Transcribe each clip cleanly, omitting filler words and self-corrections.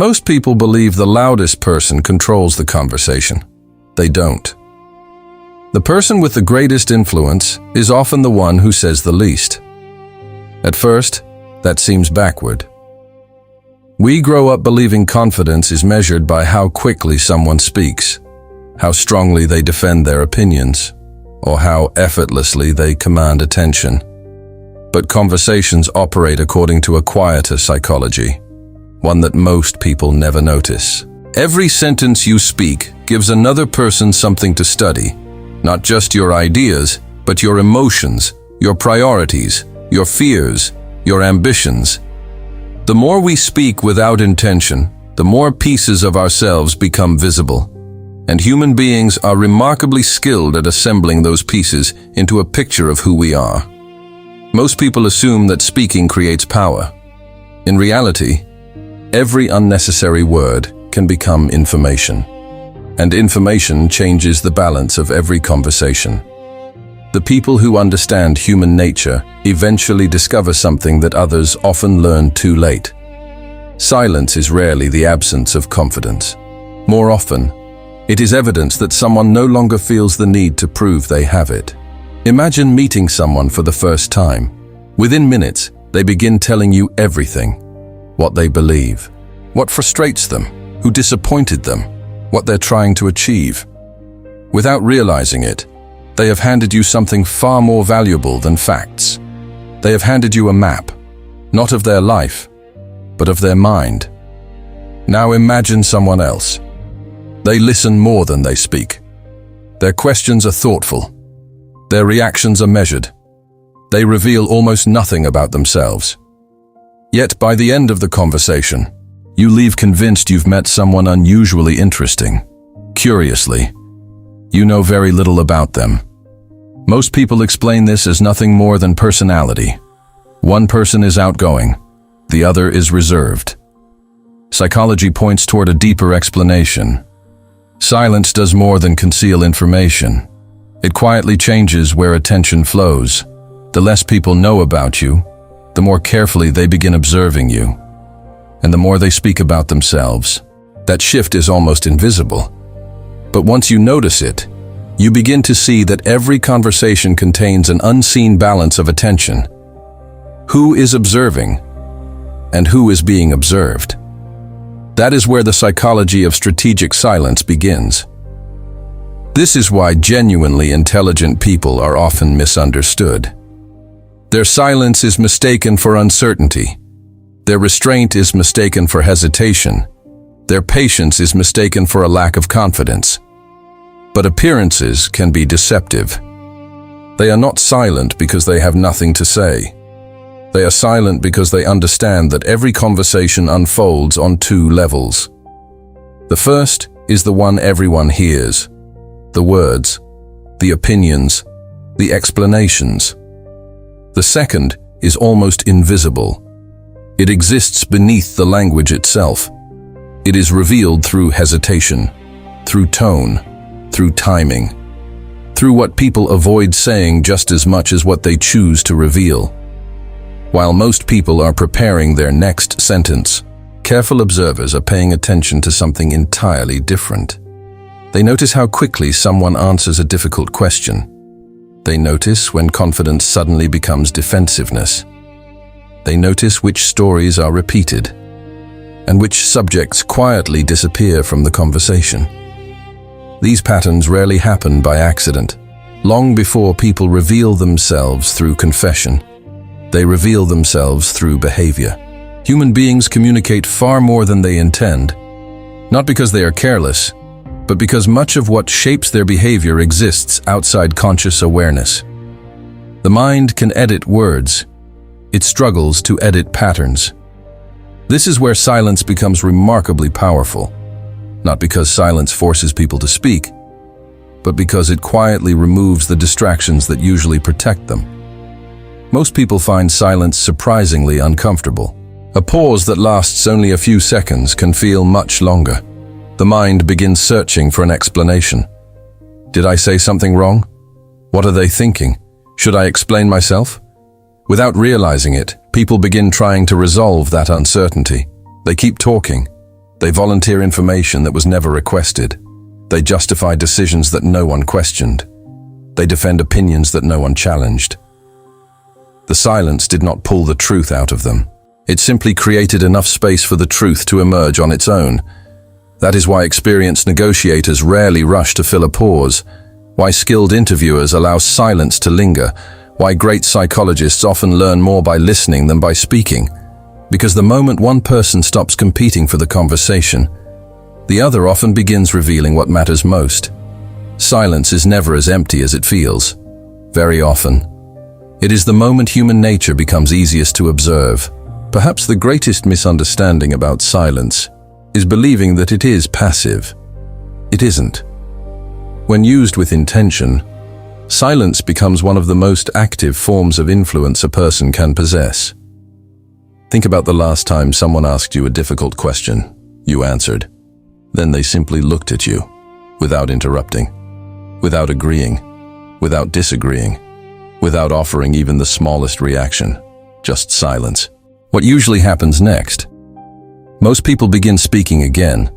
Most people believe the loudest person controls the conversation. They don't. The person with the greatest influence is often the one who says the least. At first, that seems backward. We grow up believing confidence is measured by how quickly someone speaks, how strongly they defend their opinions, or how effortlessly they command attention. But conversations operate according to a quieter psychology, one that most people never notice. Every sentence you speak gives another person something to study, not just your ideas, but your emotions, your priorities, your fears, your ambitions. The more we speak without intention, the more pieces of ourselves become visible. And human beings are remarkably skilled at assembling those pieces into a picture of who we are. Most people assume that speaking creates power. In reality, every unnecessary word can become information. And information changes the balance of every conversation. The people who understand human nature eventually discover something that others often learn too late. Silence is rarely the absence of confidence. More often, it is evidence that someone no longer feels the need to prove they have it. Imagine meeting someone for the first time. Within minutes, they begin telling you everything. What they believe, what frustrates them, who disappointed them, what they're trying to achieve. Without realizing it, they have handed you something far more valuable than facts. They have handed you a map, not of their life, but of their mind. Now imagine someone else. They listen more than they speak. Their questions are thoughtful. Their reactions are measured. They reveal almost nothing about themselves. Yet by the end of the conversation, you leave convinced you've met someone unusually interesting. Curiously, you know very little about them. Most people explain this as nothing more than personality. One person is outgoing, the other is reserved. Psychology points toward a deeper explanation. Silence does more than conceal information. It quietly changes where attention flows. The less people know about you, the more carefully they begin observing you, and the more they speak about themselves. That shift is almost invisible. But once you notice it, you begin to see that every conversation contains an unseen balance of attention. Who is observing, and who is being observed? That is where the psychology of strategic silence begins. This is why genuinely intelligent people are often misunderstood. Their silence is mistaken for uncertainty. Their restraint is mistaken for hesitation. Their patience is mistaken for a lack of confidence. But appearances can be deceptive. They are not silent because they have nothing to say. They are silent because they understand that every conversation unfolds on two levels. The first is the one everyone hears. The words, the opinions, the explanations. The second is almost invisible. It exists beneath the language itself. It is revealed through hesitation, through tone, through timing, through what people avoid saying just as much as what they choose to reveal. While most people are preparing their next sentence, careful observers are paying attention to something entirely different. They notice how quickly someone answers a difficult question. They notice when confidence suddenly becomes defensiveness. They notice which stories are repeated, and which subjects quietly disappear from the conversation. These patterns rarely happen by accident. Long before people reveal themselves through confession, they reveal themselves through behavior. Human beings communicate far more than they intend, not because they are careless, but because much of what shapes their behavior exists outside conscious awareness. The mind can edit words. It struggles to edit patterns. This is where silence becomes remarkably powerful, not because silence forces people to speak, but because it quietly removes the distractions that usually protect them. Most people find silence surprisingly uncomfortable. A pause that lasts only a few seconds can feel much longer. The mind begins searching for an explanation. Did I say something wrong? What are they thinking? Should I explain myself? Without realizing it, people begin trying to resolve that uncertainty. They keep talking, They volunteer information that was never requested. They justify decisions that no one questioned. They defend opinions that no one challenged. The silence did not pull the truth out of them. It simply created enough space for the truth to emerge on its own. That is why experienced negotiators rarely rush to fill a pause, why skilled interviewers allow silence to linger, why great psychologists often learn more by listening than by speaking. Because the moment one person stops competing for the conversation, the other often begins revealing what matters most. Silence is never as empty as it feels. Very often, it is the moment human nature becomes easiest to observe. Perhaps the greatest misunderstanding about silence is believing that it is passive. It isn't. When used with intention, silence becomes one of the most active forms of influence a person can possess. Think about the last time someone asked you a difficult question. You answered. Then they simply looked at you, without interrupting, without agreeing, without disagreeing, without offering even the smallest reaction, just silence. What usually happens next? Most people begin speaking again,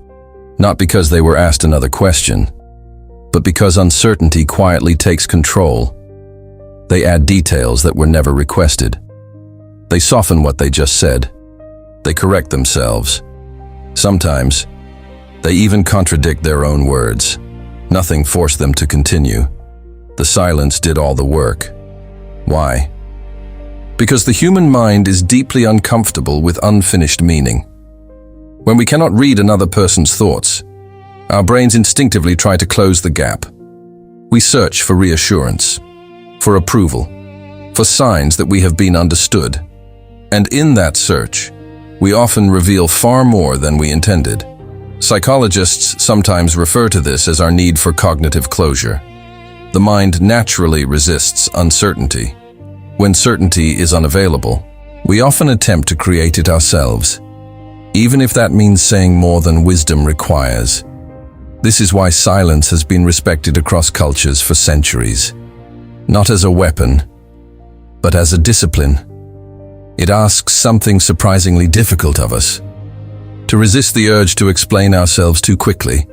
not because they were asked another question, but because uncertainty quietly takes control. They add details that were never requested. They soften what they just said. They correct themselves. Sometimes, they even contradict their own words. Nothing forced them to continue. The silence did all the work. Why? Because the human mind is deeply uncomfortable with unfinished meaning. When we cannot read another person's thoughts, our brains instinctively try to close the gap. We search for reassurance, for approval, for signs that we have been understood. And in that search, we often reveal far more than we intended. Psychologists sometimes refer to this as our need for cognitive closure. The mind naturally resists uncertainty. When certainty is unavailable, we often attempt to create it ourselves, even if that means saying more than wisdom requires. This is why silence has been respected across cultures for centuries, not as a weapon, but as a discipline. It asks something surprisingly difficult of us: to resist the urge to explain ourselves too quickly,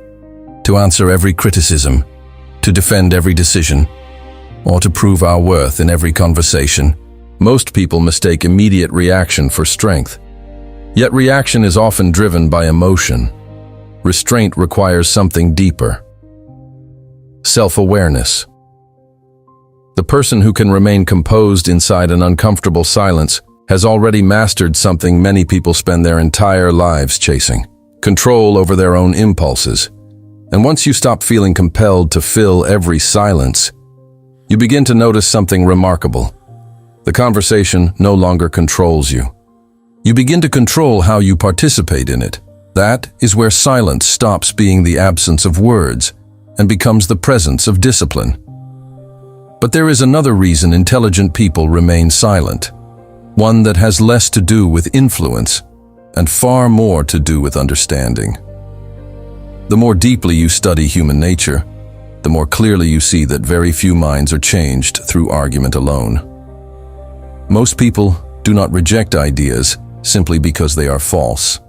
to answer every criticism, to defend every decision, or to prove our worth in every conversation. Most people mistake immediate reaction for strength. Yet reaction is often driven by emotion. Restraint requires something deeper. Self-awareness. The person who can remain composed inside an uncomfortable silence has already mastered something many people spend their entire lives chasing: control over their own impulses. And once you stop feeling compelled to fill every silence, you begin to notice something remarkable. The conversation no longer controls you. You begin to control how you participate in it. That is where silence stops being the absence of words and becomes the presence of discipline. But there is another reason intelligent people remain silent, one that has less to do with influence and far more to do with understanding. The more deeply you study human nature, the more clearly you see that very few minds are changed through argument alone. Most people do not reject ideas simply because they are false.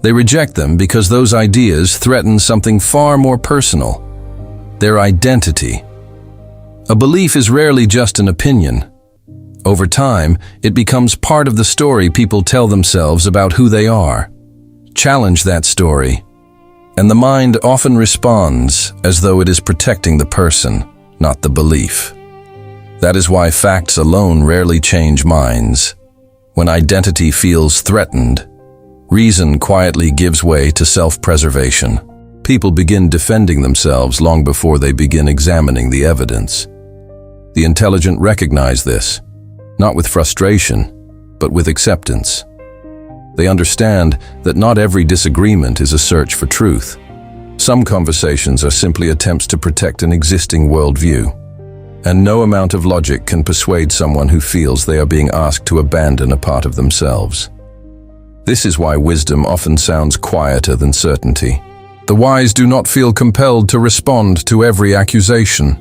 They reject them because those ideas threaten something far more personal: their identity. A belief is rarely just an opinion. Over time, it becomes part of the story people tell themselves about who they are. Challenge that story, and the mind often responds as though it is protecting the person, not the belief. That is why facts alone rarely change minds. When identity feels threatened, reason quietly gives way to self-preservation. People begin defending themselves long before they begin examining the evidence. The intelligent recognize this, not with frustration, but with acceptance. They understand that not every disagreement is a search for truth. Some conversations are simply attempts to protect an existing worldview, and no amount of logic can persuade someone who feels they are being asked to abandon a part of themselves. This is why wisdom often sounds quieter than certainty. The wise do not feel compelled to respond to every accusation.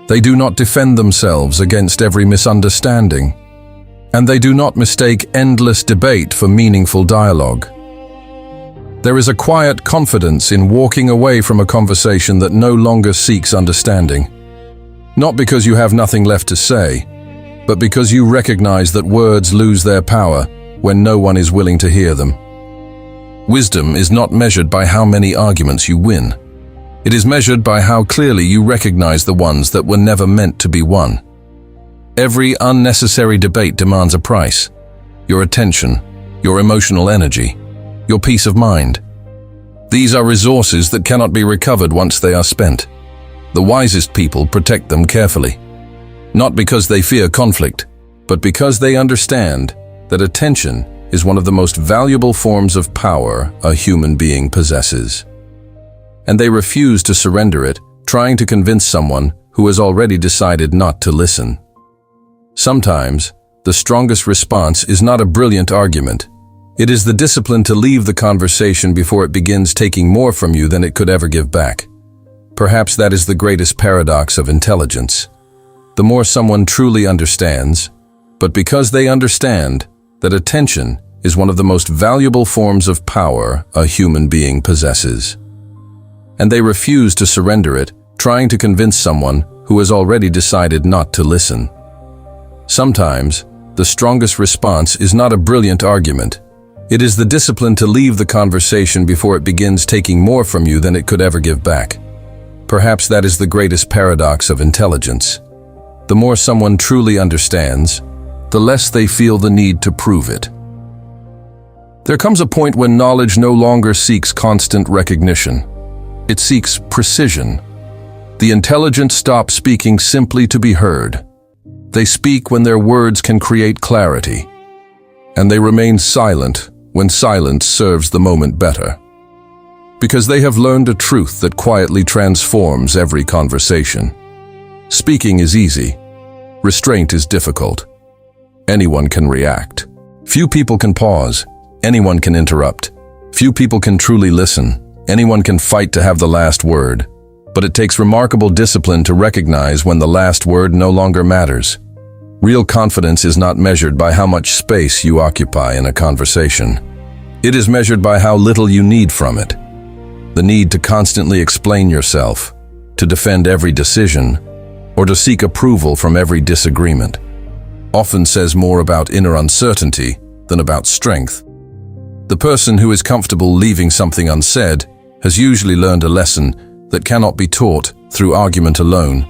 They do not defend themselves against every misunderstanding. And they do not mistake endless debate for meaningful dialogue. There is a quiet confidence in walking away from a conversation that no longer seeks understanding. Not because you have nothing left to say, but because you recognize that words lose their power when no one is willing to hear them. Wisdom is not measured by how many arguments you win. It is measured by how clearly you recognize the ones that were never meant to be won. Every unnecessary debate demands a price: your attention, your emotional energy, your peace of mind. These are resources that cannot be recovered once they are spent. The wisest people protect them carefully, not because they fear conflict, but because they understand that attention is one of the most valuable forms of power a human being possesses. And they refuse to surrender it, trying to convince someone who has already decided not to listen. Sometimes, the strongest response is not a brilliant argument. It is the discipline to leave the conversation before it begins taking more from you than it could ever give back. Perhaps that is the greatest paradox of intelligence. The more someone truly understands, but because they understand that attention is one of the most valuable forms of power a human being possesses. And they refuse to surrender it, trying to convince someone who has already decided not to listen. Sometimes, the strongest response is not a brilliant argument. It is the discipline to leave the conversation before it begins taking more from you than it could ever give back. Perhaps that is the greatest paradox of intelligence. The more someone truly understands, the less they feel the need to prove it. There comes a point when knowledge no longer seeks constant recognition. It seeks precision. The intelligent stop speaking simply to be heard. They speak when their words can create clarity, and they remain silent when silence serves the moment better. Because they have learned a truth that quietly transforms every conversation. Speaking is easy. Restraint is difficult. Anyone can react. Few people can pause. Anyone can interrupt. Few people can truly listen. Anyone can fight to have the last word. But it takes remarkable discipline to recognize when the last word no longer matters. Real confidence is not measured by how much space you occupy in a conversation. It is measured by how little you need from it. The need to constantly explain yourself, to defend every decision, or to seek approval from every disagreement, often says more about inner uncertainty than about strength. The person who is comfortable leaving something unsaid has usually learned a lesson that cannot be taught through argument alone.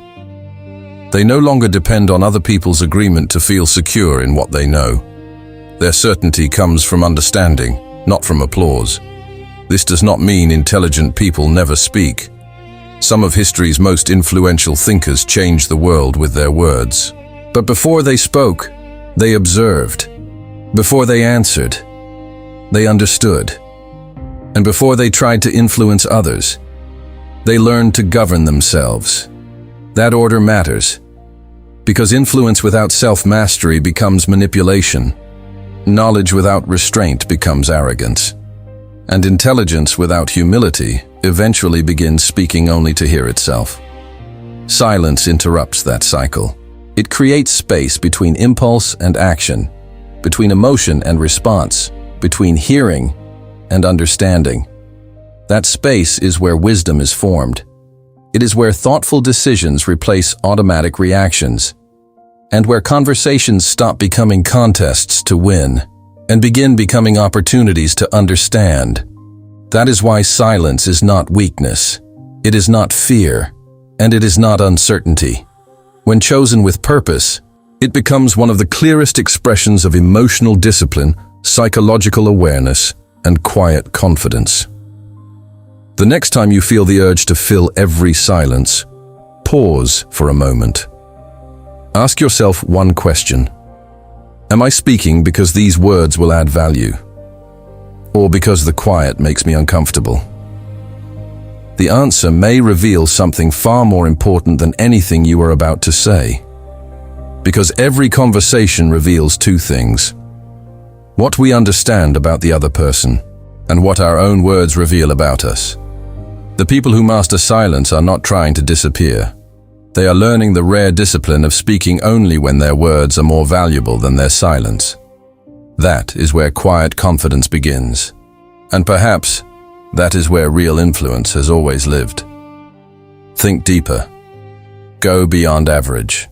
They no longer depend on other people's agreement to feel secure in what they know. Their certainty comes from understanding, not from applause. This does not mean intelligent people never speak. Some of history's most influential thinkers changed the world with their words. But before they spoke, they observed. Before they answered, they understood. And before they tried to influence others, they learned to govern themselves. That order matters, because influence without self-mastery becomes manipulation. Knowledge without restraint becomes arrogance. And intelligence without humility eventually begins speaking only to hear itself. Silence interrupts that cycle. It creates space between impulse and action, between emotion and response, between hearing and understanding. That space is where wisdom is formed. It is where thoughtful decisions replace automatic reactions, and where conversations stop becoming contests to win and begin becoming opportunities to understand. That is why silence is not weakness. It is not fear, and it is not uncertainty. When chosen with purpose, it becomes one of the clearest expressions of emotional discipline, psychological awareness, and quiet confidence. The next time you feel the urge to fill every silence, pause for a moment. Ask yourself one question. Am I speaking because these words will add value? Or because the quiet makes me uncomfortable? The answer may reveal something far more important than anything you are about to say. Because every conversation reveals two things: what we understand about the other person, and what our own words reveal about us. The people who master silence are not trying to disappear. They are learning the rare discipline of speaking only when their words are more valuable than their silence. That is where quiet confidence begins. And perhaps That is where real influence has always lived. Think deeper. Go beyond average.